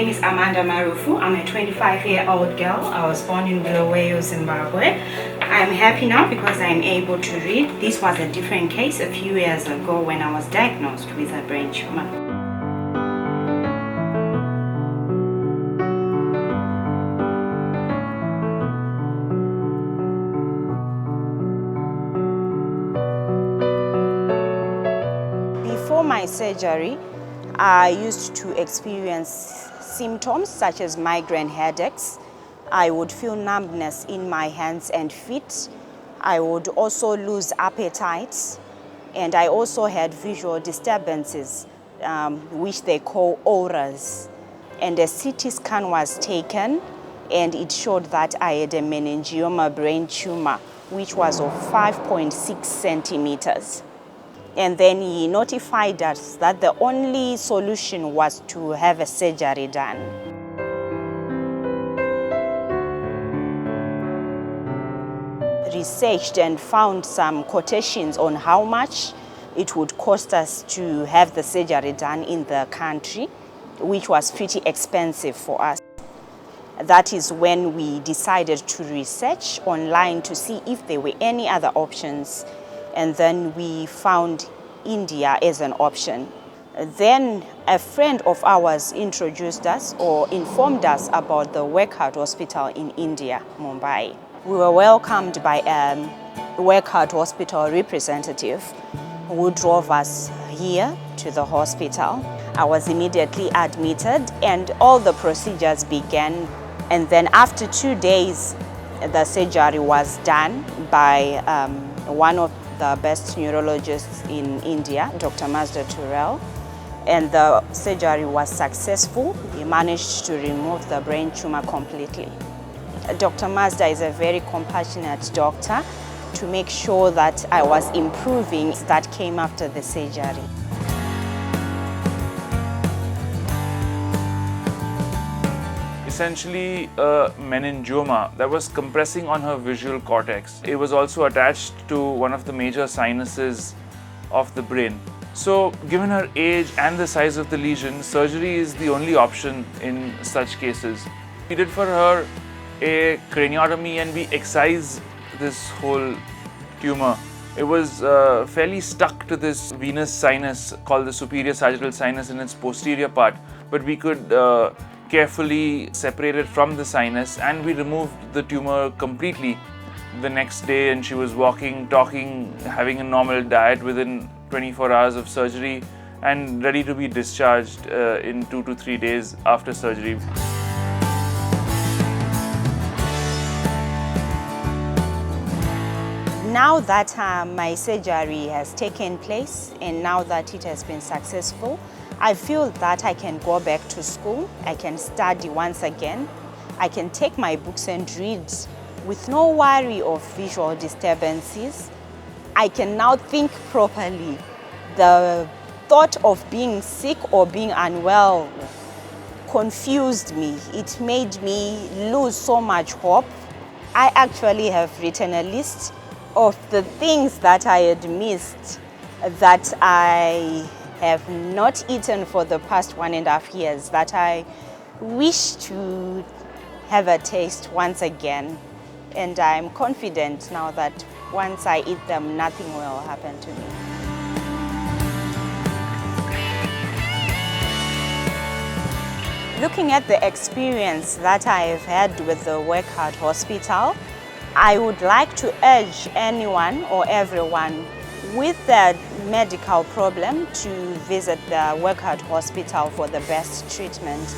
name is Amanda Marufu. I'm a 25-year-old girl. I was born in Bulawayo, Zimbabwe. I'm happy now because I'm able to read. This was a different case a few years ago when I was diagnosed with a brain tumor. Before my surgery, I used to experience symptoms such as migraine headaches. I would feel numbness in my hands and feet. I would also lose appetite, and I also had visual disturbances, which they call auras. And a CT scan was taken, and it showed that I had a meningioma brain tumor, which was of 5.6 centimeters. And then he notified us that the only solution was to have a surgery done. Researched and found some quotations on how much it would cost us to have the surgery done in the country, which was pretty expensive for us. That is when we decided to research online to see if there were any other options. And then we found India as an option. Then a friend of ours introduced us or informed us about the Wockhardt Hospital in India, Mumbai. We were welcomed by a Wockhardt Hospital representative who drove us here to the hospital. I was immediately admitted and all the procedures began. And then after 2 days, the surgery was done by one of the best neurologists in India, Dr. Mazda Turel, and the surgery was successful. He managed to remove the brain tumor completely. Dr. Mazda is a very compassionate doctor to make sure that I was improving. That came after the surgery. Essentially a meningioma that was compressing on her visual cortex. It was also attached to one of the major sinuses of the brain. So given her age and the size of the lesion, surgery is the only option in such cases. We did for her a craniotomy and we excised this whole tumor. It was fairly stuck to this venous sinus called the superior sagittal sinus in its posterior part, but we could carefully separated from the sinus and we removed the tumor completely the next day, and she was walking, talking, having a normal diet within 24 hours of surgery and ready to be discharged in 2 to 3 days after surgery. Now that my surgery has taken place and now that it has been successful, I feel that I can go back to school, I can study once again, I can take my books and read with no worry of visual disturbances. I can now think properly. The thought of being sick or being unwell confused me. It made me lose so much hope. I actually have written a list of the things that I had missed, that I have not eaten for the past 1.5 years, that I wish to have a taste once again. And I'm confident now that once I eat them, nothing will happen to me. Looking at the experience that I have had with the Wockhardt Hospital, I would like to urge anyone or everyone with a medical problem to visit the Wockhardt Hospital for the best treatment.